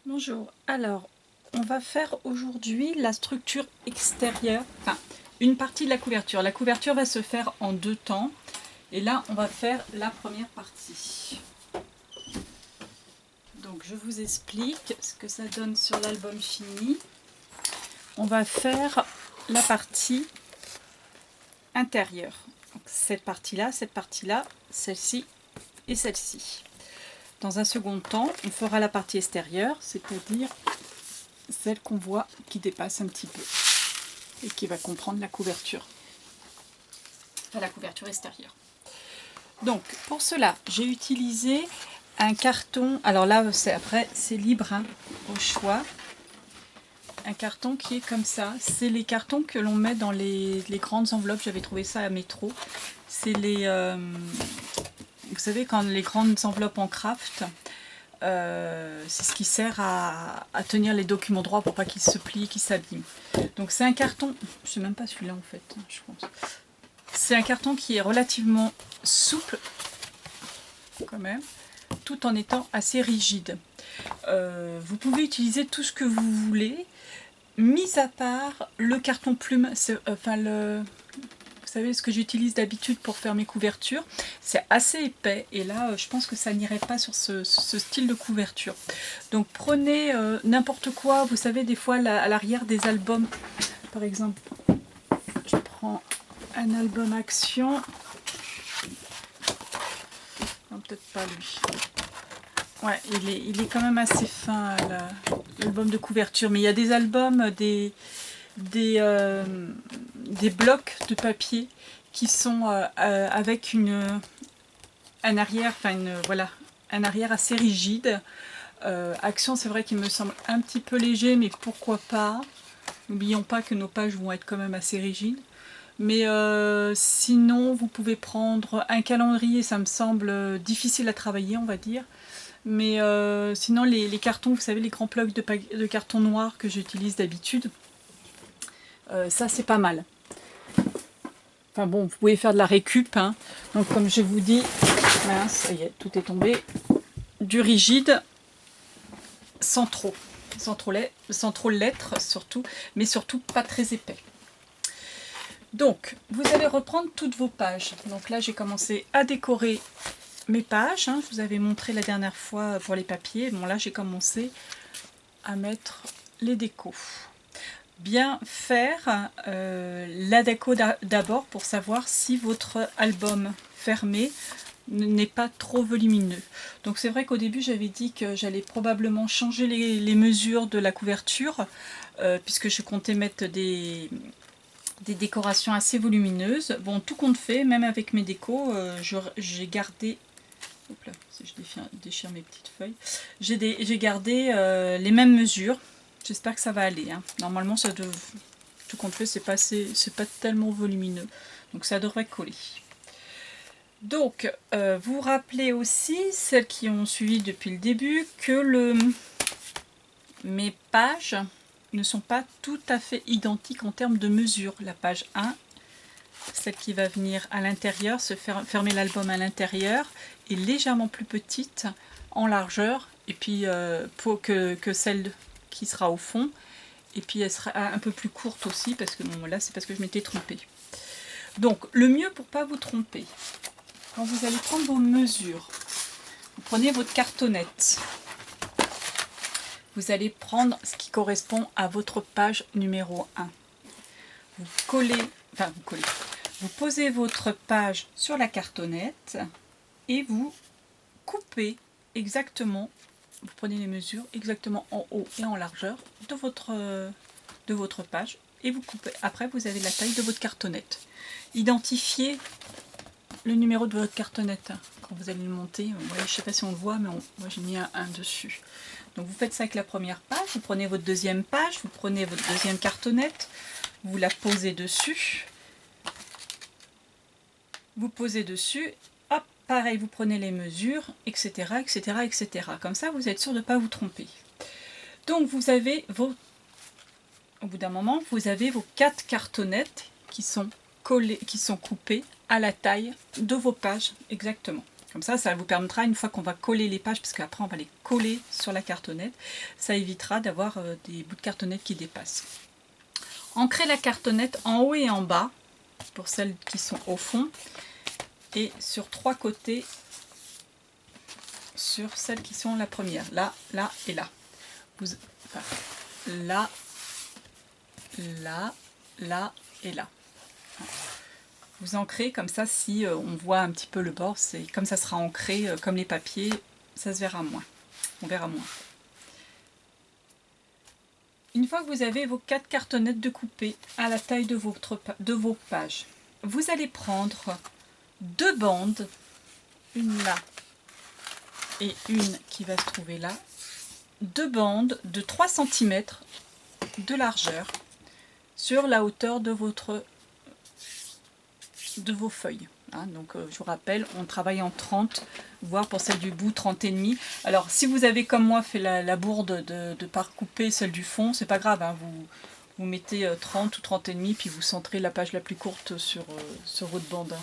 Bonjour, alors on va faire aujourd'hui la structure extérieure, enfin une partie de la couverture. La couverture va se faire en deux temps et là on va faire la première partie. Donc je vous explique ce que ça donne sur l'album fini. On va faire la partie intérieure. Donc, cette partie-là, celle-ci et celle-ci. Dans un second temps, on fera la partie extérieure, c'est-à-dire celle qu'on voit qui dépasse un petit peu et qui va comprendre la couverture, enfin la couverture extérieure. Donc pour cela, j'ai utilisé un carton, alors là c'est libre hein, au choix, un carton qui est comme ça, c'est les cartons que l'on met dans les grandes enveloppes, j'avais trouvé ça à Métro, c'est les, vous savez quand les grandes enveloppes en craft, c'est ce qui sert à tenir les documents droits pour pas qu'ils se plient, qu'ils s'abîment. Donc c'est un carton, je sais même pas celui-là en fait, je pense. C'est un carton qui est relativement souple quand même, tout en étant assez rigide. Vous pouvez utiliser tout ce que vous voulez, mis à part le carton plume, enfin vous savez ce que j'utilise d'habitude pour faire mes couvertures, c'est assez épais et là je pense que ça n'irait pas sur ce style de couverture. Donc prenez n'importe quoi, vous savez des fois à l'arrière des albums, par exemple, je prends un album Action, non peut-être pas lui, ouais il est quand même assez fin l'album de couverture, mais il y a des albums, des blocs de papier qui sont avec un arrière, enfin voilà, un arrière assez rigide. Action, c'est vrai qu'il me semble un petit peu léger, mais pourquoi pas. N'oublions pas que nos pages vont être quand même assez rigides. Mais sinon, vous pouvez prendre un calendrier, ça me semble difficile à travailler, on va dire. Mais sinon, les cartons, vous savez, les grands blocs de carton noir que j'utilise d'habitude, ça c'est pas mal. Enfin bon, vous pouvez faire de la récup, hein. Donc comme je vous dis, mince, ça y est, tout est tombé. Du rigide, sans trop lettres surtout, mais surtout pas très épais. Donc, vous allez reprendre toutes vos pages. Donc là, j'ai commencé à décorer mes pages, hein. Je vous avais montré la dernière fois pour les papiers. Bon là, j'ai commencé à mettre les décos. Bien faire la déco d'abord pour savoir si votre album fermé n'est pas trop volumineux. Donc c'est vrai qu'au début j'avais dit que j'allais probablement changer les mesures de la couverture puisque je comptais mettre des décorations assez volumineuses. Bon, tout compte fait, même avec mes décos, j'ai gardé... Hop là, si je déchire mes petites feuilles. J'ai gardé les mêmes mesures. J'espère que ça va aller, hein. Normalement, ça devrait... Tout compte fait, c'est pas tellement volumineux. Donc ça devrait coller. Donc, vous vous rappelez aussi, celles qui ont suivi depuis le début, que mes pages ne sont pas tout à fait identiques en termes de mesure. La page 1, celle qui va venir à l'intérieur, fermer l'album à l'intérieur, est légèrement plus petite en largeur, et puis que celle qui sera au fond, et puis elle sera un peu plus courte aussi, parce que bon, là c'est parce que je m'étais trompée. Donc le mieux pour ne pas vous tromper, quand vous allez prendre vos mesures, vous prenez votre cartonnette, vous allez prendre ce qui correspond à votre page numéro 1. Vous posez votre page sur la cartonnette et vous coupez exactement, vous prenez les mesures exactement en haut et en largeur de votre page et vous coupez. Après, vous avez la taille de votre cartonnette. Identifiez le numéro de votre cartonnette quand vous allez le monter. Je ne sais pas si on le voit, mais moi j'ai mis un 1 dessus. Donc vous faites ça avec la première page, vous prenez votre deuxième page, vous prenez votre deuxième cartonnette, vous la posez dessus, vous posez dessus, hop, pareil, vous prenez les mesures, etc., etc., etc. Comme ça, vous êtes sûr de ne pas vous tromper. Donc vous avez au bout d'un moment, vous avez vos 4 cartonnettes qui sont coupées à la taille de vos pages, exactement. Comme ça vous permettra, une fois qu'on va coller les pages, parce qu'après on va les coller sur la cartonnette, ça évitera d'avoir des bouts de cartonnette qui dépassent. Ancrez la cartonnette en haut et en bas, pour celles qui sont au fond, et sur 3 côtés, sur celles qui sont la première, là, là et là. Enfin, là, là, là et là. Vous ancrez comme ça, si on voit un petit peu le bord, c'est comme ça sera ancré, comme les papiers, ça se verra moins. On verra moins. Une fois que vous avez vos 4 cartonnettes découpées à la taille de vos pages, vous allez prendre 2 bandes, une là et une qui va se trouver là, 2 bandes de 3 cm de largeur sur la hauteur de vos feuilles. Hein, donc je vous rappelle, on travaille en 30, voire pour celle du bout 30,5. Alors si vous avez comme moi fait la bourde de ne pas recouper celle du fond, c'est pas grave, hein, vous mettez 30 ou 30,5 puis vous centrez la page la plus courte sur votre bande. Hein.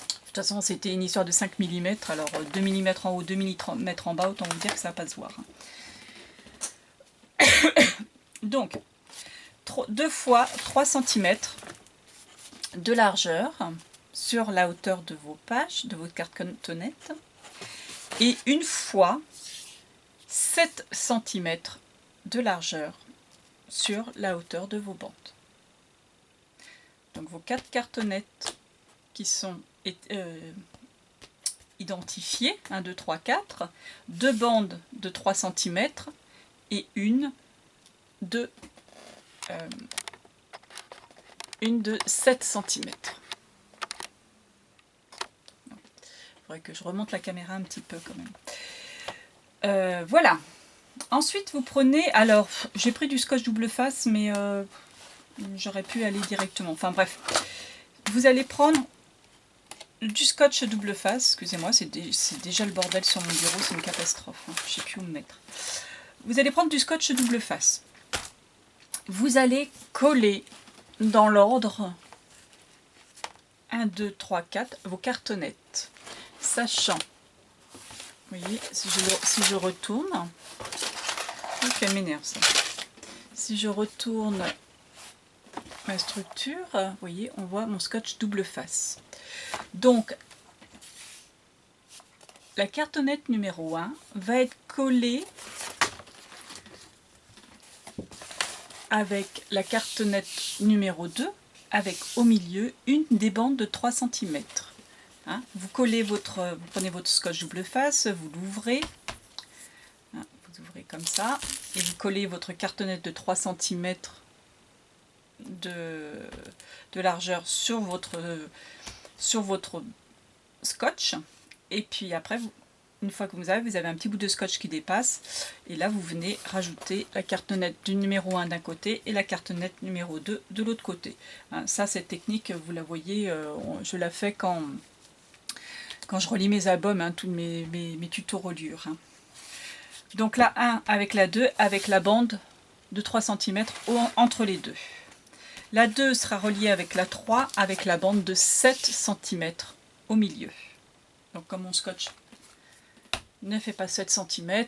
De toute façon c'était une histoire de 5 mm, alors 2 mm en haut, 2 mm en bas, autant vous dire que ça va pas se voir. Hein. Donc 2 fois 3 cm de largeur sur la hauteur de vos pages, de votre cartonnette, et une fois 7 cm de largeur sur la hauteur de vos bandes. Donc vos 4 cartonnettes qui sont identifiées, 1, 2, 3, 4, 2 bandes de 3 cm et une de 7 cm. Il faudrait que je remonte la caméra un petit peu quand même. Voilà. Ensuite, vous prenez... Alors, j'ai pris du scotch double face, mais j'aurais pu aller directement. Enfin bref. Vous allez prendre du scotch double face. Excusez-moi, c'est déjà le bordel sur mon bureau, c'est une catastrophe. Hein. Je ne sais plus où me mettre. Vous allez prendre du scotch double face. Vous allez coller dans l'ordre 1, 2, 3, 4 vos cartonnettes, sachant, vous voyez, si je retourne, ça m'énerve ça, si je retourne ma structure, vous voyez, on voit mon scotch double face. Donc la cartonnette numéro 1 va être collée avec la cartonnette numéro 2, avec au milieu une des bandes de 3 cm. Hein, vous prenez votre scotch double face, vous l'ouvrez, hein, vous ouvrez comme ça, et vous collez votre cartonnette de 3 cm de largeur sur votre scotch, et puis après, une fois que vous avez un petit bout de scotch qui dépasse, et là vous venez rajouter la cartonnette du numéro 1 d'un côté et la cartonnette numéro 2 de l'autre côté. Hein, ça, cette technique, vous la voyez, je la fais quand je relis mes albums, hein, tous mes tutos reliures. Hein. Donc la 1 avec la 2 avec la bande de 3 cm entre les deux. La 2 sera reliée avec la 3 avec la bande de 7 cm au milieu. Donc comme mon scotch ne fait pas 7 cm,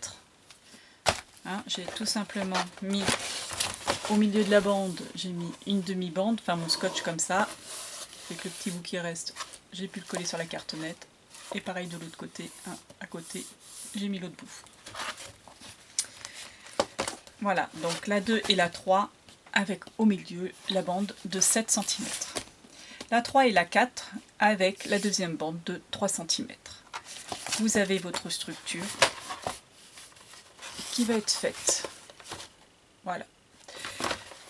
hein, j'ai tout simplement mis au milieu de la bande, j'ai mis une demi-bande, enfin mon scotch comme ça, avec le petit bout qui reste, j'ai pu le coller sur la cartonnette, et pareil de l'autre côté, hein, à côté, j'ai mis l'autre bout. Voilà, donc la 2 et la 3, avec au milieu la bande de 7 cm. La 3 et la 4, avec la deuxième bande de 3 cm. Vous avez votre structure qui va être faite. Voilà.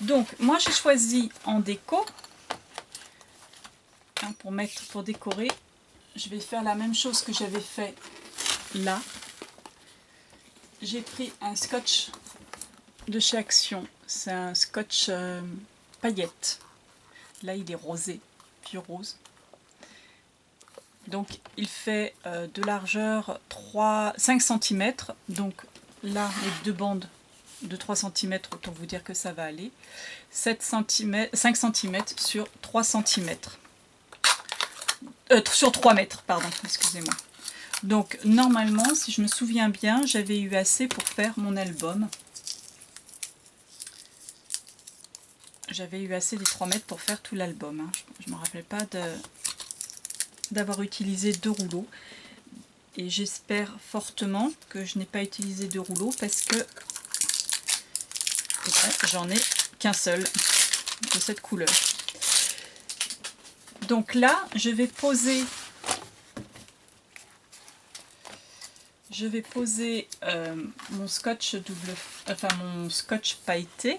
Donc, moi j'ai choisi en déco, hein, pour décorer, je vais faire la même chose que j'avais fait là. J'ai pris un scotch de chez Action, c'est un scotch paillettes. Là il est rosé, vieux rose. Donc il fait de largeur 5 cm, donc là les deux bandes de 3 cm, autant vous dire que ça va aller. 5 cm sur 3 cm. Sur 3 mètres, pardon, excusez-moi. Donc normalement, si je me souviens bien, j'avais eu assez pour faire mon album. J'avais eu assez des 3 mètres pour faire tout l'album. Hein. Je ne me rappelais pas d'avoir utilisé 2 rouleaux. Et j'espère fortement que je n'ai pas utilisé 2 rouleaux parce que j'en ai qu'un seul de cette couleur. Donc là, je vais poser mon scotch mon scotch pailleté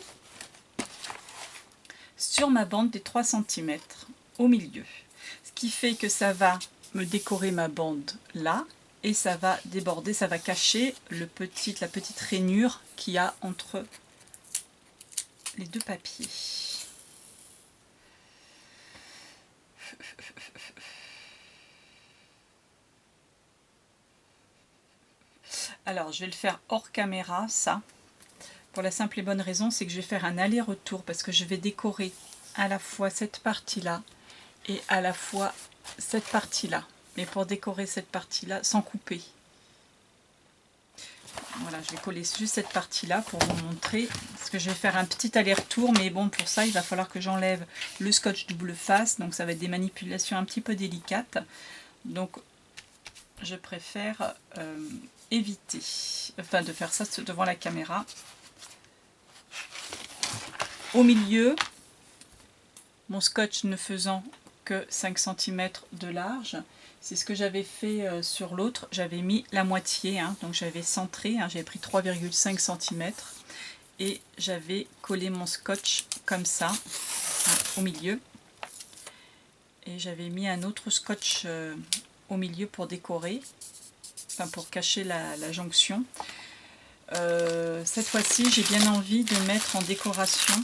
sur ma bande des 3 cm au milieu. Ce qui fait que ça va me décorer ma bande là et ça va déborder, ça va cacher la petite rainure qu'il y a entre les 2 papiers. Alors, je vais le faire hors caméra, ça. Pour la simple et bonne raison, c'est que je vais faire un aller-retour parce que je vais décorer à la fois cette partie-là et à la fois cette partie-là. Mais pour décorer cette partie-là, sans couper. Voilà, je vais coller juste cette partie-là pour vous montrer. Parce que je vais faire un petit aller-retour, mais bon, pour ça, il va falloir que j'enlève le scotch double face. Donc, ça va être des manipulations un petit peu délicates. Donc, je préfère éviter de faire ça devant la caméra. Au milieu, mon scotch ne faisant que 5 cm de large, c'est ce que j'avais fait sur l'autre, j'avais mis la moitié, hein, donc j'avais centré, hein, j'avais pris 3,5 cm et j'avais collé mon scotch comme ça, hein, au milieu, et j'avais mis un autre scotch au milieu pour décorer, enfin pour cacher la jonction. Cette fois-ci, j'ai bien envie de mettre en décoration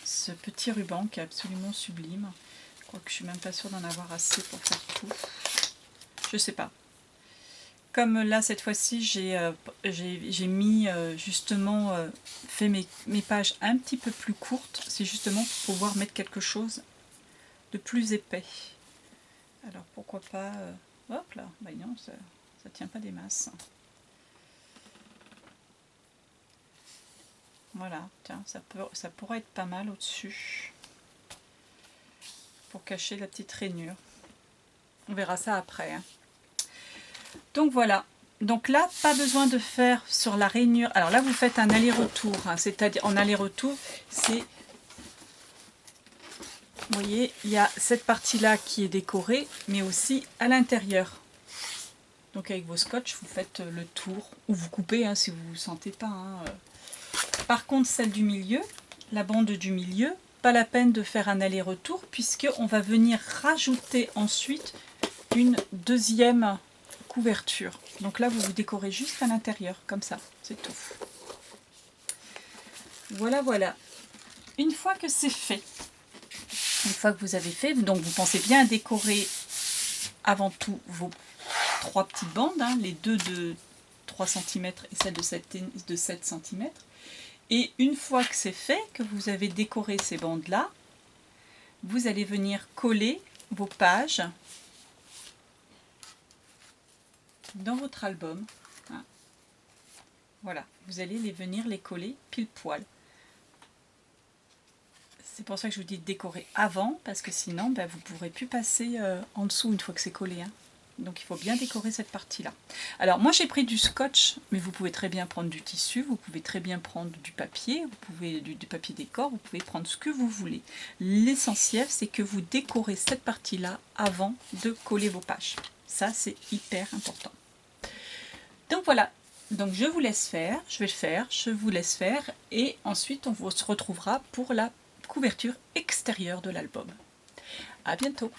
ce petit ruban qui est absolument sublime. Je crois que je suis même pas sûre d'en avoir assez pour faire tout. Je sais pas. Comme là, cette fois-ci, j'ai mis justement fait mes pages un petit peu plus courtes. C'est justement pour pouvoir mettre quelque chose de plus épais. Alors pourquoi pas... hop là, bah non, ça tient pas des masses. Voilà, tiens, ça pourrait être pas mal au-dessus pour cacher la petite rainure. On verra ça après. Hein. Donc voilà, donc là, pas besoin de faire sur la rainure. Alors là, vous faites un aller-retour, hein, c'est-à-dire en aller-retour, c'est... Vous voyez, il y a cette partie-là qui est décorée, mais aussi à l'intérieur. Donc avec vos scotch, vous faites le tour, ou vous coupez hein, si vous ne sentez pas. Hein. Par contre, celle du milieu, la bande du milieu, pas la peine de faire un aller-retour puisqu'on va venir rajouter ensuite une deuxième couverture. Donc là, vous décorez juste à l'intérieur, comme ça, c'est tout. Voilà, voilà. Une fois que c'est fait, une fois que vous avez fait, donc vous pensez bien décorer avant tout vos 3 petites bandes, hein, les deux de 3 cm et celle de 7 cm. Et une fois que c'est fait, que vous avez décoré ces bandes-là, vous allez venir coller vos pages dans votre album. Voilà, vous allez venir les coller pile poil. C'est pour ça que je vous dis de décorer avant, parce que sinon, vous ne pourrez plus passer en dessous une fois que c'est collé. Hein. Donc il faut bien décorer cette partie-là. Alors moi j'ai pris du scotch, mais vous pouvez très bien prendre du tissu, vous pouvez très bien prendre du papier, vous pouvez du papier décor, vous pouvez prendre ce que vous voulez. L'essentiel c'est que vous décorez cette partie-là avant de coller vos pages. Ça c'est hyper important. Donc voilà, donc je vous laisse faire, je vais le faire, je vous laisse faire et ensuite on se retrouvera pour la couverture extérieure de l'album. À bientôt!